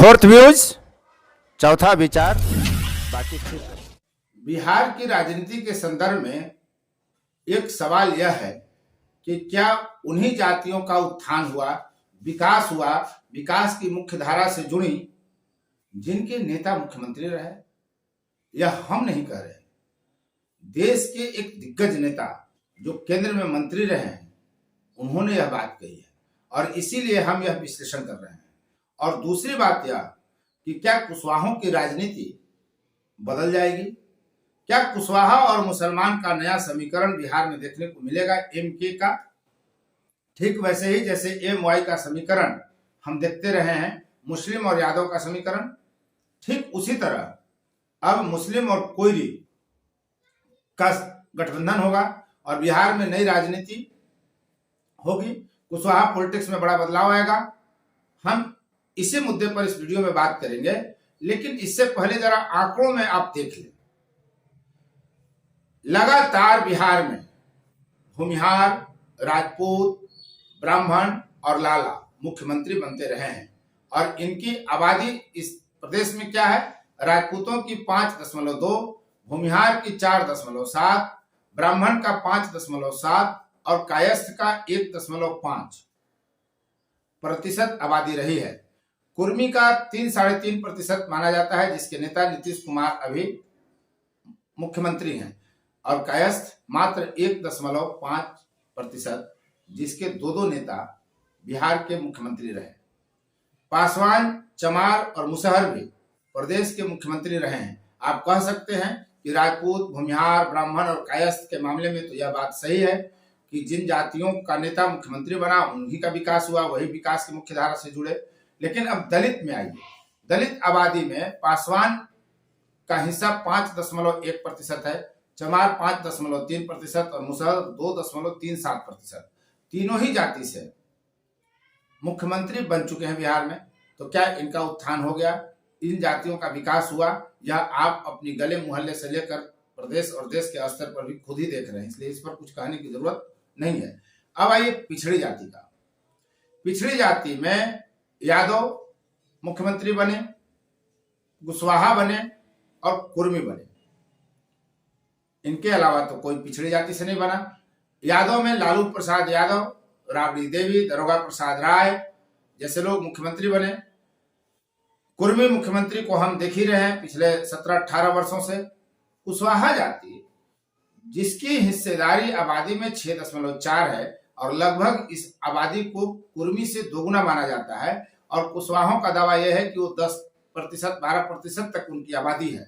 Fourth views, चौथा विचार, बाकी ठीक। बिहार की राजनीति के संदर्भ में एक सवाल यह है कि क्या उन्हीं जातियों का उत्थान हुआ, विकास की मुख्य धारा से जुड़ी जिनके नेता मुख्यमंत्री रहे? यह हम नहीं कह रहे। देश के एक दिग्गज नेता जो केंद्र में मंत्री रहे हैं, उन्होंने यह बात कही है और इसीलिए हम यह विश्लेषण कर रहे हैं। और दूसरी बात यह कि क्या कुशवाहों की राजनीति बदल जाएगी? क्या कुशवाहा और मुसलमान का नया समीकरण बिहार में देखने को मिलेगा एमके का? ठीक वैसे ही जैसे एमवाई का समीकरण हम देखते रहे हैं, मुस्लिम और यादव का समीकरण, ठीक उसी तरह अब मुस्लिम और कोयरी का गठबंधन होगा और बिहार में नई राजनीति होगी। कुशवाहा पॉलिटिक्स में बड़ा बदलाव आएगा। हम इसी मुद्दे पर इस वीडियो में बात करेंगे, लेकिन इससे पहले जरा आंकड़ों में आप देख लें। लगातार बिहार में भूमिहार, राजपूत, ब्राह्मण और लाला मुख्यमंत्री बनते रहे हैं और इनकी आबादी इस प्रदेश में क्या है? राजपूतों की 5.2, भूमिहार की 4.7, ब्राह्मण का 5.7 और कायस्थ का 1.5% आबादी रही है। कुर्मी का 3-3.5% माना जाता है, जिसके नेता नीतीश कुमार अभी मुख्यमंत्री हैं, और कायस्थ मात्र 1.5%, जिसके दो नेता बिहार के मुख्यमंत्री रहे। पासवान, चमार और मुसहर भी प्रदेश के मुख्यमंत्री रहे हैं। आप कह सकते हैं कि राजपूत, भूमिहार, ब्राह्मण और कायस्थ के मामले में तो यह बात सही है कि जिन जातियों का नेता मुख्यमंत्री बना उन्हीं का विकास हुआ, वही विकास की मुख्य धारा से जुड़े। लेकिन अब दलित में आइए। दलित आबादी में पासवान का हिस्सा 5.1% है, चमार 5.3% और मुसहर 2.37%। तीनों ही जाति से मुख्यमंत्री बन चुके हैं बिहार में। तो क्या इनका उत्थान हो गया? इन जातियों का विकास हुआ? यह आप अपनी गले मुहल्ले से लेकर प्रदेश और देश के स्तर पर भी खुद ही देख रहे हैं, इसलिए इस पर कुछ कहने की जरूरत नहीं है। अब आइए पिछड़ी जाति का। पिछड़ी जाति में यादव मुख्यमंत्री बने, कुशवाहा बने और कुर्मी बने। इनके अलावा तो कोई पिछड़ी जाति से नहीं बना। यादव में लालू प्रसाद यादव, राबड़ी देवी, दरोगा प्रसाद राय जैसे लोग मुख्यमंत्री बने। कुर्मी मुख्यमंत्री को हम देख ही रहे हैं पिछले 17-18 वर्षों से। कुशवाहा जाति जिसकी हिस्सेदारी आबादी में 6.4 है और लगभग इस आबादी को कुर्मी से दोगुना माना जाता है, और कुशवाहों का दावा यह है कि वो 10%, 12% तक उनकी आबादी है।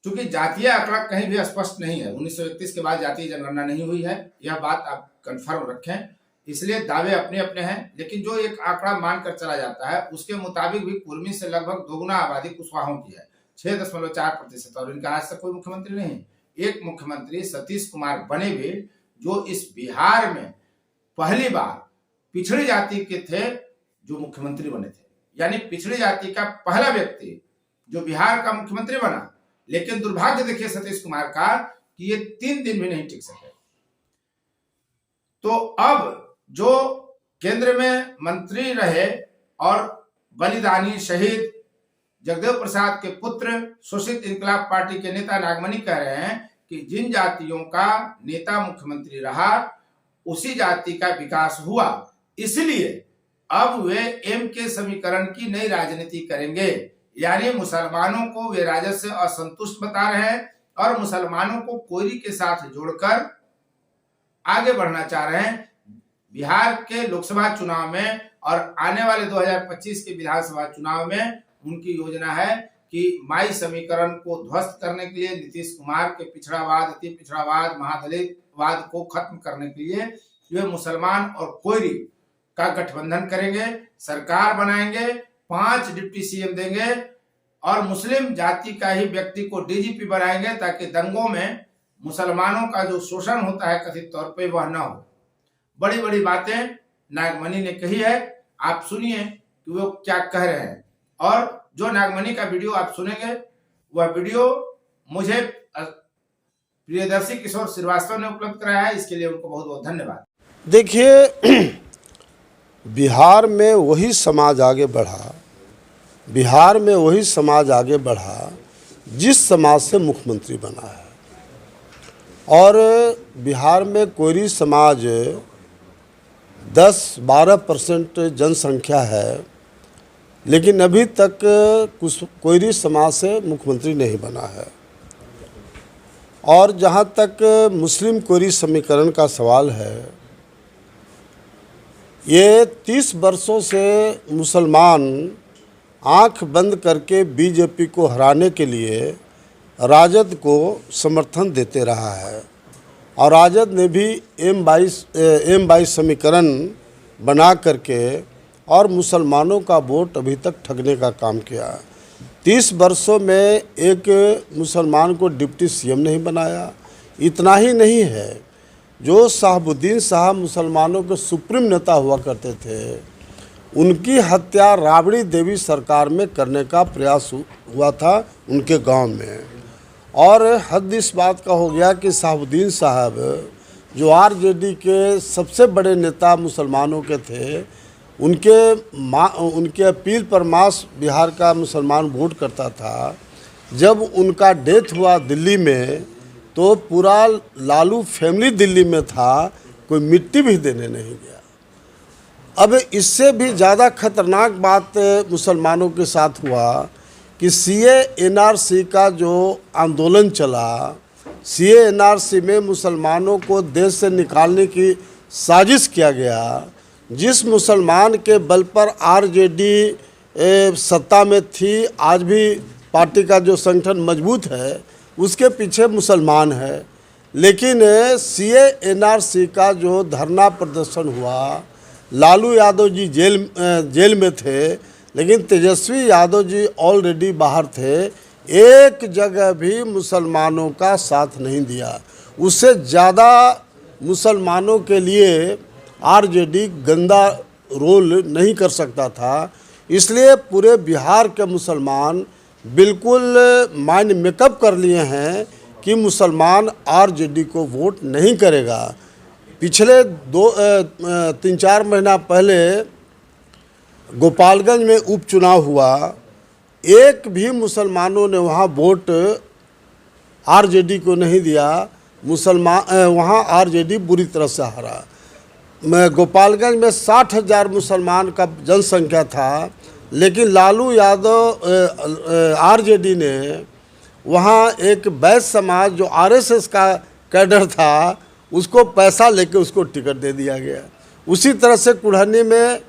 चूंकि जातीय आंकड़ा कहीं भी स्पष्ट नहीं है, 1931 के बाद जातीय जनगणना नहीं हुई है, यह बात आप कंफर्म रखें, इसलिए दावे अपने अपने हैं। लेकिन जो एक आंकड़ा मानकर चला जाता है उसके मुताबिक भी कुर्मी से लगभग दोगुना आबादी कुशवाहों की है, 6.4%, और इनका आज तक कोई मुख्यमंत्री नहीं। एक मुख्यमंत्री सतीश कुमार बने भी, जो इस बिहार में पहली बार पिछड़ी जाति के थे जो मुख्यमंत्री बने थे। यानी पिछड़ी जाति का पहला व्यक्ति जो बिहार का मुख्यमंत्री बना। लेकिन दुर्भाग्य देखिए सतीश कुमार का कि ये 3 दिन भी नहीं टिक सके। तो अब जो केंद्र में मंत्री रहे और बलिदानी शहीद जगदेव प्रसाद के पुत्र शोषित इंकलाब पार्टी के नेता नागमणि कह रहे हैं कि जिन जातियों का नेता मुख्यमंत्री रहा उसी जाति का विकास हुआ, इसलिए अब वे एम के समीकरण की नई राजनीति करेंगे। यानी मुसलमानों को वे राजस्व से असंतुष्ट बता रहे हैं और मुसलमानों को कोयरी के साथ जोड़कर आगे बढ़ना चाह रहे हैं। बिहार के लोकसभा चुनाव में और आने वाले 2025 के विधानसभा चुनाव में उनकी योजना है कि माई समीकरण को ध्वस्त करने के लिए, नीतीश कुमार के पिछड़ावाद, अति पिछड़ावाद, महादलितवाद को खत्म करने के लिए वे मुसलमान और कोयरी का गठबंधन करेंगे, सरकार बनाएंगे, 5 डिप्टी सीएम देंगे और मुस्लिम जाति का ही व्यक्ति को डीजीपी बनाएंगे, ताकि दंगों में मुसलमानों का जो शोषण होता है कथित तौर पे वह न हो। बड़ी बड़ी बातें नागमणि ने कही है, आप सुनिए कि वो क्या कह रहे हैं। और जो नागमणि का वीडियो आप सुनेंगे वह वीडियो मुझे प्रियदर्शी किशोर श्रीवास्तव ने उपलब्ध कराया है, इसके लिए उनको बहुत बहुत धन्यवाद। देखिए, बिहार में वही समाज आगे बढ़ा, बिहार में वही समाज आगे बढ़ा जिस समाज से मुख्यमंत्री बना है। और बिहार में कोयरी समाज 10-12% जनसंख्या है, लेकिन अभी तक कोयरी समाज से मुख्यमंत्री नहीं बना है। और जहाँ तक मुस्लिम कोयरी समीकरण का सवाल है, ये 30 वर्षों से मुसलमान आंख बंद करके बीजेपी को हराने के लिए राजद को समर्थन देते रहा है, और राजद ने भी M22 समीकरण बना करके और मुसलमानों का वोट अभी तक ठगने का काम किया। 30 वर्षों में एक मुसलमान को डिप्टी सीएम नहीं बनाया। इतना ही नहीं है, जो शहाबुद्दीन साहब मुसलमानों के सुप्रीम नेता हुआ करते थे, उनकी हत्या राबड़ी देवी सरकार में करने का प्रयास हुआ था उनके गांव में। और हद इस बात का हो गया कि शहाबुद्दीन साहब जो आरजेडी के सबसे बड़े नेता मुसलमानों के थे, उनके अपील पर मास बिहार का मुसलमान वोट करता था। जब उनका डेथ हुआ दिल्ली में, तो पूरा लालू फैमिली दिल्ली में था, कोई मिट्टी भी देने नहीं गया। अब इससे भी ज़्यादा खतरनाक बात मुसलमानों के साथ हुआ कि सीए एनआरसी का जो आंदोलन चला, सीए एनआरसी में मुसलमानों को देश से निकालने की साजिश किया गया। जिस मुसलमान के बल पर आरजेडी सत्ता में थी, आज भी पार्टी का जो संगठन मजबूत है, उसके पीछे मुसलमान है। लेकिन सीए एनआरसी का जो धरना प्रदर्शन हुआ, लालू यादव जी जेल में थे, लेकिन तेजस्वी यादव जी ऑलरेडी बाहर थे। एक जगह भी मुसलमानों का साथ नहीं दिया। उससे ज़्यादा मुसलमानों के लिए आरजेडी गंदा रोल नहीं कर सकता था। इसलिए पूरे बिहार के मुसलमान बिल्कुल माइंड मेकअप कर लिए हैं कि मुसलमान आरजेडी को वोट नहीं करेगा। पिछले 3-4 महीना पहले गोपालगंज में उपचुनाव हुआ, एक भी मुसलमानों ने वहाँ वोट आरजेडी को नहीं दिया। वहाँ आरजेडी बुरी तरह से हारा। गोपालगंज में 60,000 मुसलमान का जनसंख्या था, लेकिन लालू यादव आरजेडी ने वहाँ एक वैश्य समाज जो आरएसएस का कैडर था, उसको पैसा लेके उसको टिकट दे दिया गया। उसी तरह से कुढ़नी में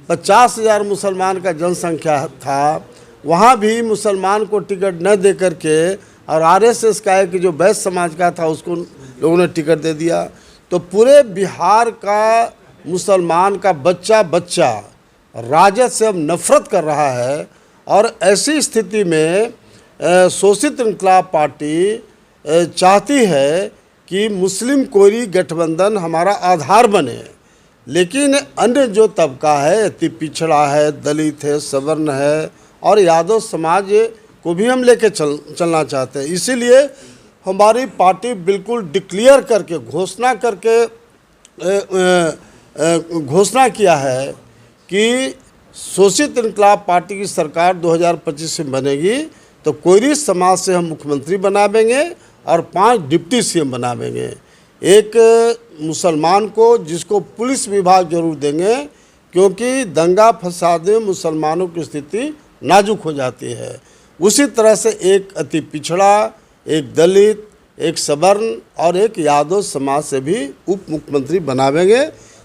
50,000 मुसलमान का जनसंख्या था, वहाँ भी मुसलमान को टिकट न दे करके और आरएसएस का एक जो वैश्य समाज का था, उसको लोगों ने टिकट दे दिया। तो पूरे बिहार का मुसलमान का बच्चा राजद से अब नफरत कर रहा है। और ऐसी स्थिति में शोषित इंकलाब पार्टी चाहती है कि मुस्लिम कोयरी गठबंधन हमारा आधार बने, लेकिन अन्य जो तबका है, अति पिछड़ा है, दलित है, सवर्ण है और यादव समाज को भी हम लेके चलना चाहते हैं। इसीलिए हमारी पार्टी बिल्कुल डिक्लेयर करके घोषणा किया है कि शोषित इंकलाब पार्टी की सरकार 2025 में बनेगी तो कोयरी समाज से हम मुख्यमंत्री बनावेंगे और 5 डिप्टी सीएम बनावेंगे। एक मुसलमान को, जिसको पुलिस विभाग जरूर देंगे, क्योंकि दंगा फसाद में मुसलमानों की स्थिति नाजुक हो जाती है। उसी तरह से एक अति पिछड़ा, एक दलित, एक सवर्ण और एक यादव समाज से भी उप मुख्यमंत्री बनावेंगे,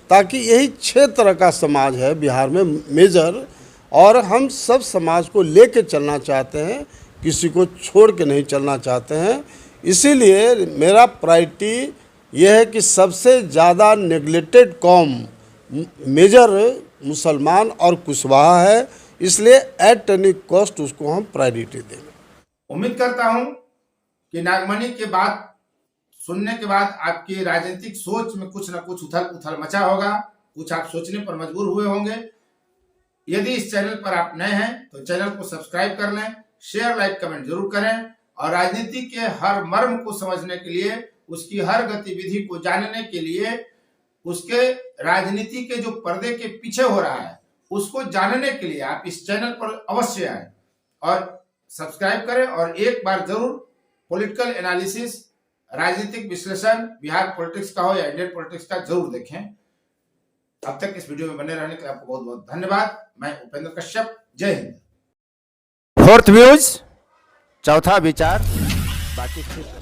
ताकि यही 6 तरह का समाज है बिहार में मेजर, और हम सब समाज को लेके चलना चाहते हैं, किसी को छोड़ के नहीं चलना चाहते हैं। इसीलिए मेरा प्रायोरिटी यह है कि सबसे ज़्यादा नेग्लेक्टेड कौम मेजर मुसलमान और कुशवाहा है, इसलिए एट एनी कॉस्ट उसको हम प्रायोरिटी देंगे। उम्मीद करता हूं कि नागमणि के बाद सुनने के बाद आपकी राजनीतिक सोच में कुछ न कुछ उथल मचा होगा, कुछ आप सोचने पर मजबूर हुए होंगे। यदि इस चैनल पर आप नए हैं तो चैनल को सब्सक्राइब कर लें, शेयर, लाइक, कमेंट जरूर करें और राजनीति के हर मर्म को समझने के लिए, उसकी हर गतिविधि को जानने के लिए उसके राजनीति के जो पर्दे के पीछे हो रहा है उसको जानने के लिए आप इस चैनल पर अवश्य आए और सब्सक्राइब करें और एक बार जरूर पॉलिटिकल एनालिसिस, राजनीतिक विश्लेषण बिहार पॉलिटिक्स का हो या इंडियन पॉलिटिक्स का जरूर देखें। अब तक इस वीडियो में बने रहने के लिए आपको बहुत बहुत धन्यवाद। मैं उपेंद्र कश्यप, जय हिंद। फोर्थ व्यूज, चौथा विचार, बाकी फिर